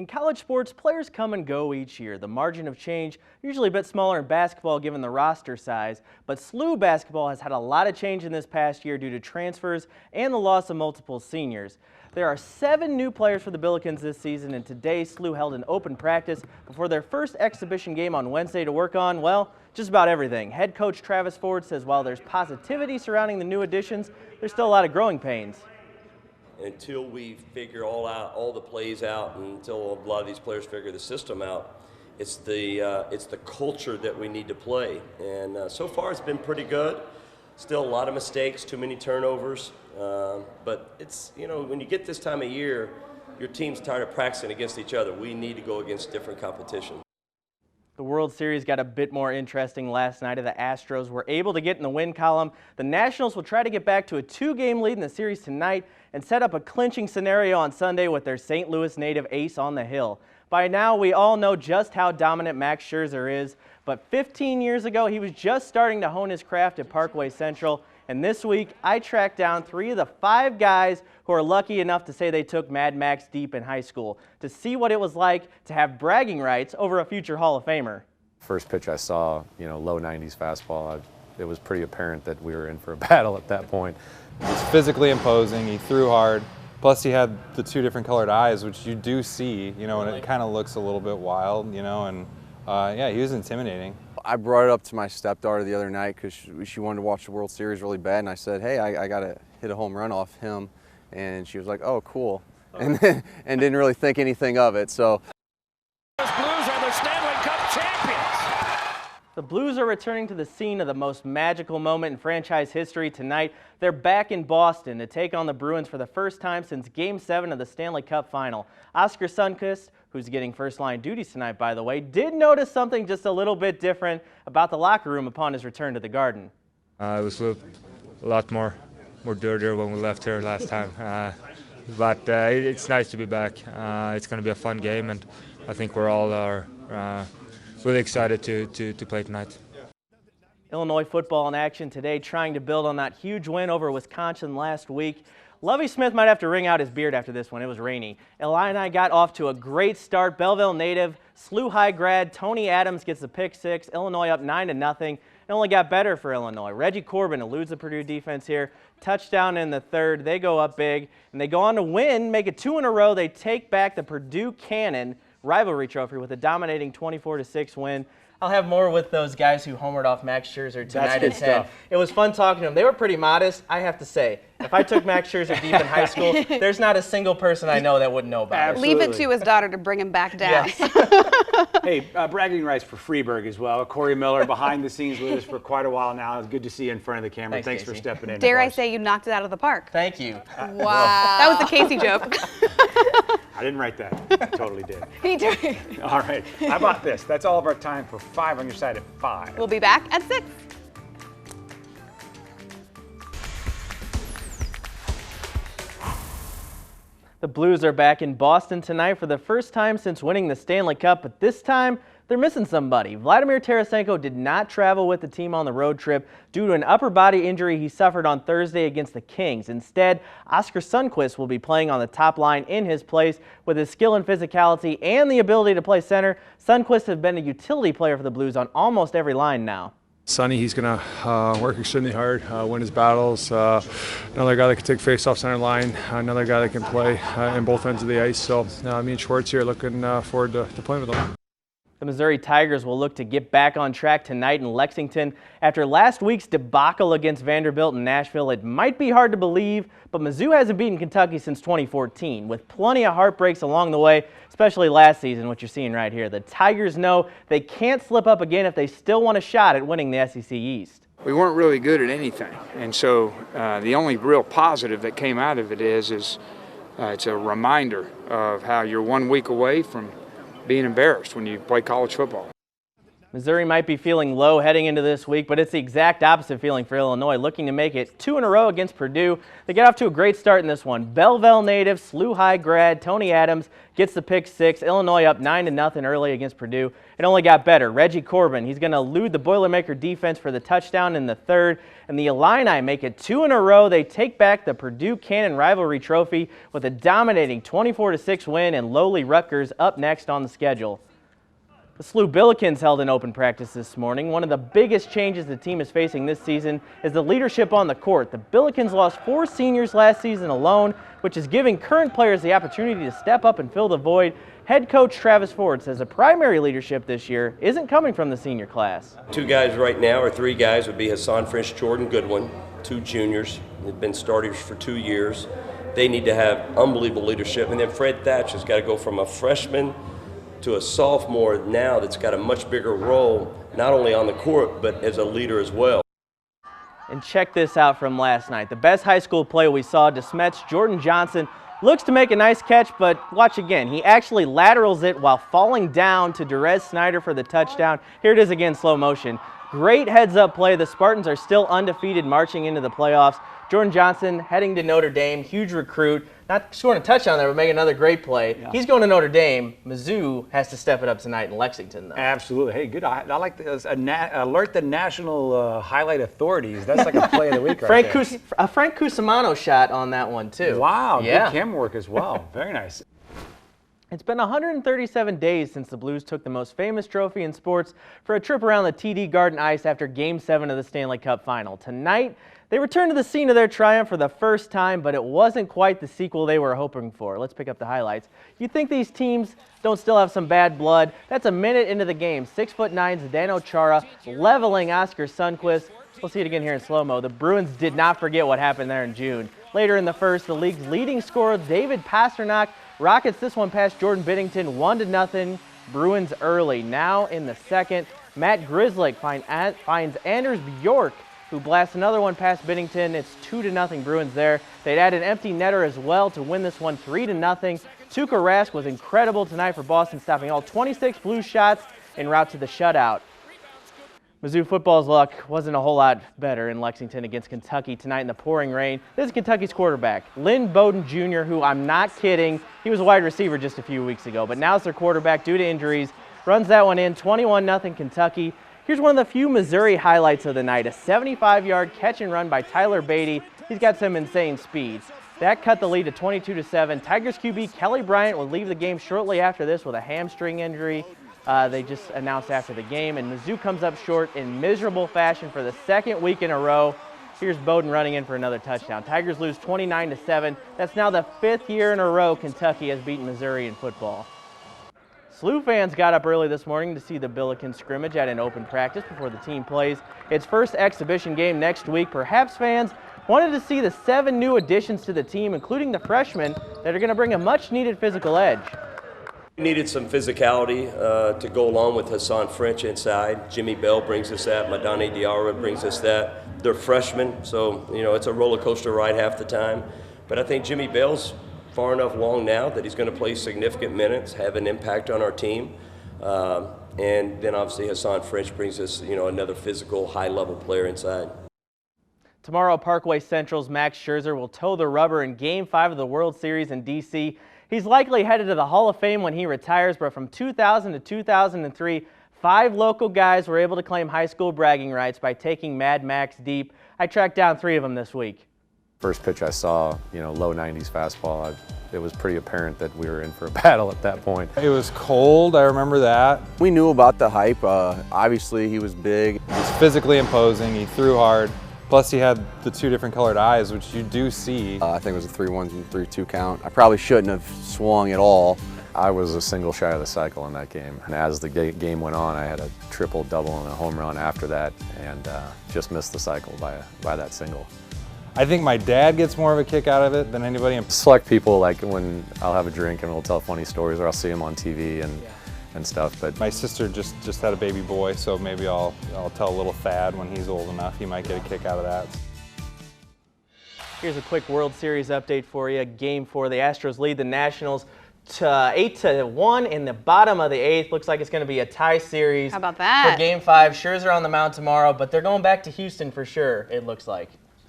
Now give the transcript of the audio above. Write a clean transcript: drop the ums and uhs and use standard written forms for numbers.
In college sports, players come and go each year. The margin of change usually a bit smaller in basketball given the roster size, but SLU basketball has had a lot of change in this past year due to transfers and the loss of multiple seniors. There are 7 new players for the Billikens this season, and today SLU held an open practice before their first exhibition game on Wednesday to work on, well, just about everything. Head coach Travis Ford says while there's positivity surrounding the new additions, there's still a lot of growing pains. Until we figure all the plays out, and until a lot of these players figure the system out, it's the culture that we need to play. And so far it's been pretty good. Still a lot of mistakes, too many turnovers. But it's, when you get this time of year, your team's tired of practicing against each other. We need to go against different competition. The World Series got a bit more interesting last night as the Astros were able to get in the win column. The Nationals will try to get back to a 2-game lead in the series tonight and set up a clinching scenario on Sunday with their St. Louis native ace on the hill. By now, we all know just how dominant Max Scherzer is, but 15 years ago, he was just starting to hone his craft at Parkway Central. And this week, I tracked down 3 of the 5 guys who are lucky enough to say they took Mad Max deep in high school to see what it was like to have bragging rights over a future Hall of Famer. First pitch I saw, low 90s fastball, it was pretty apparent that we were in for a battle at that point. He was physically imposing, he threw hard, plus he had the 2 different colored eyes, which you do see, and it kind of looks a little bit wild, and yeah, he was intimidating. I brought it up to my stepdaughter the other night because she wanted to watch the World Series really bad, and I said, hey, I got to hit a home run off him, and she was like, oh, cool, and didn't really think anything of it. So. Those Blues are the Stanley Cup champions. The Blues are returning to the scene of the most magical moment in franchise history tonight. They're back in Boston to take on the Bruins for the first time since Game 7 of the Stanley Cup Final. Oscar Sundqvist, who's getting first-line duties tonight, by the way, did notice something just a little bit different about the locker room upon his return to the Garden. It was a lot more dirtier when we left here last time. But it's nice to be back. It's going to be a fun game, and I think we're all really excited to play tonight. Illinois football in action today, trying to build on that huge win over Wisconsin last week. Lovie Smith might have to wring out his beard after this one. It was rainy. Illini got off to a great start. Belleville native, SLU High grad Tony Adams gets the pick 6. Illinois up 9-0. It only got better for Illinois. Reggie Corbin eludes the Purdue defense here. Touchdown in the 3rd. They go up big, and they go on to win, make it 2 in a row. They take back the Purdue Cannon rivalry trophy with a dominating 24-6 win. I'll have more with those guys who homered off Max Scherzer tonight at 10. It was fun talking to them. They were pretty modest, I have to say. If I took Max Scherzer deep in high school, there's not a single person I know that wouldn't know about it. Leave it to his daughter to bring him back down. Yes. Hey, bragging rights for Freeburg as well. Corey Miller behind the scenes with us for quite a while now. It's good to see you in front of the camera. Thanks for stepping in. Dare I say you knocked it out of the park. Thank you. Wow. That was the Casey joke. I didn't write that. I totally did. He did. All right. How about this? That's all of our time for 5 on your side at 5. We'll be back at 6. The Blues are back in Boston tonight for the first time since winning the Stanley Cup, but this time they're missing somebody. Vladimir Tarasenko did not travel with the team on the road trip due to an upper body injury he suffered on Thursday against the Kings. Instead, Oscar Sundqvist will be playing on the top line in his place. With his skill and physicality and the ability to play center, Sundqvist has been a utility player for the Blues on almost every line now. Sonny, he's going to work extremely hard, win his battles. Another guy that can take face off center line, another guy that can play in both ends of the ice. So me and Schwartz here looking forward to playing with him. The Missouri Tigers will look to get back on track tonight in Lexington. After last week's debacle against Vanderbilt in Nashville, it might be hard to believe, but Mizzou hasn't beaten Kentucky since 2014, with plenty of heartbreaks along the way, especially last season, what you're seeing right here. The Tigers know they can't slip up again if they still want a shot at winning the SEC East. We weren't really good at anything, and so the only real positive that came out of it is it's a reminder of how you're 1 week away from being embarrassed when you play college football. Missouri might be feeling low heading into this week, but it's the exact opposite feeling for Illinois, looking to make it 2 in a row against Purdue. They get off to a great start in this one. Belleville native, SLU High grad, Tony Adams gets the pick 6. Illinois up 9-0 early against Purdue. It only got better. Reggie Corbin, he's going to elude the Boilermaker defense for the touchdown in the 3rd. And the Illini make it 2 in a row. They take back the Purdue Cannon Rivalry Trophy with a dominating 24-6 win, and lowly Rutgers up next on the schedule. The SLU Billikens held an open practice this morning. One of the biggest changes the team is facing this season is the leadership on the court. The Billikens lost 4 seniors last season alone, which is giving current players the opportunity to step up and fill the void. Head coach Travis Ford says the primary leadership this year isn't coming from the senior class. 2 guys right now, or 3 guys, would be Hassan French, Jordan Goodwin, 2 juniors. They've been starters for 2 years. They need to have unbelievable leadership. And then Fred Thatch has got to go from a freshman to a sophomore now that's got a much bigger role, not only on the court, but as a leader as well. And check this out from last night. The best high school play we saw, DeSmet's Jordan Johnson looks to make a nice catch, but watch again. He actually laterals it while falling down to Derez Snyder for the touchdown. Here it is again, slow motion. Great heads-up play. The Spartans are still undefeated marching into the playoffs. Jordan Johnson heading to Notre Dame, huge recruit. Not scoring a touchdown there, but making another great play. Yeah. He's going to Notre Dame. Mizzou has to step it up tonight in Lexington, though. Absolutely. Hey, good. I like this. Alert the national highlight authorities. That's like a play of the week right there. A Frank Cusimano shot on that one, too. Wow, yeah. Good camera work as well. Very nice. It's been 137 days since the Blues took the most famous trophy in sports for a trip around the TD Garden ice after Game 7 of the Stanley Cup Final. Tonight, they return to the scene of their triumph for the first time, but it wasn't quite the sequel they were hoping for. Let's pick up the highlights. You think these teams don't still have some bad blood? That's a minute into the game. 6'9" Zdeno Chara leveling Oscar Sundqvist. We'll see it again here in slow-mo. The Bruins did not forget what happened there in June. Later in the first, the league's leading scorer, David Pastrnak, rockets this one past Jordan Binnington, 1-0. Bruins early. Now in the second, Matt Grzelcyk finds Anders Bjork, who blasts another one past Binnington. It's 2-0 Bruins there. They'd add an empty netter as well to win this one 3-0. Tuukka Rask was incredible tonight for Boston, stopping all 26 Blues shots en route to the shutout. Mizzou football's luck wasn't a whole lot better in Lexington against Kentucky tonight in the pouring rain. This is Kentucky's quarterback, Lynn Bowden Jr., who I'm not kidding, he was a wide receiver just a few weeks ago, but now it's their quarterback due to injuries. Runs that one in, 21-0 Kentucky. Here's one of the few Missouri highlights of the night, a 75-yard catch and run by Tyler Beatty. He's got some insane speed. That cut the lead to 22-7. Tigers QB Kelly Bryant will leave the game shortly after this with a hamstring injury. They just announced after the game, and Mizzou comes up short in miserable fashion for the second week in a row. Here's Bowden running in for another touchdown. Tigers lose 29-7. That's now the 5th year in a row Kentucky has beaten Missouri in football. SLU fans got up early this morning to see the Billikens scrimmage at an open practice before the team plays its first exhibition game next week. Perhaps fans wanted to see the 7 new additions to the team, including the freshmen, that are going to bring a much-needed physical edge. We needed some physicality to go along with Hassan French inside. Jimmy Bell brings us that. Madani Diarra brings us that. They're freshmen, so it's a roller coaster ride half the time. But I think Jimmy Bell's far enough along now that he's going to play significant minutes, have an impact on our team. And then obviously Hassan French brings us another physical, high-level player inside. Tomorrow, Parkway Central's Max Scherzer will toe the rubber in Game 5 of the World Series in D.C. He's likely headed to the Hall of Fame when he retires, but from 2000 to 2003, 5 local guys were able to claim high school bragging rights by taking Mad Max deep. I tracked down 3 of them this week. First pitch I saw, low 90s fastball, it was pretty apparent that we were in for a battle at that point. It was cold, I remember that. We knew about the hype. Obviously, he was big. He was physically imposing, he threw hard. Plus he had the 2 different colored eyes, which you do see. I think it was a 3-1 and 3-2 count. I probably shouldn't have swung at all. I was a single shy of the cycle in that game. And as the game went on, I had a triple, double, and a home run after that, and just missed the cycle by that single. I think my dad gets more of a kick out of it than anybody. Select people, like when I'll have a drink and we'll tell funny stories, or I'll see him on TV and stuff. But my sister just had a baby boy, so maybe I'll tell little Thad when he's old enough. He might get a kick out of that. Here's a quick World Series update for you. Game 4, the Astros lead the Nationals 8-1 in the bottom of the 8th. Looks like it's going to be a tie series. How about that? For Game 5. Scherzer on the mound tomorrow, but they're going back to Houston for sure, it looks like.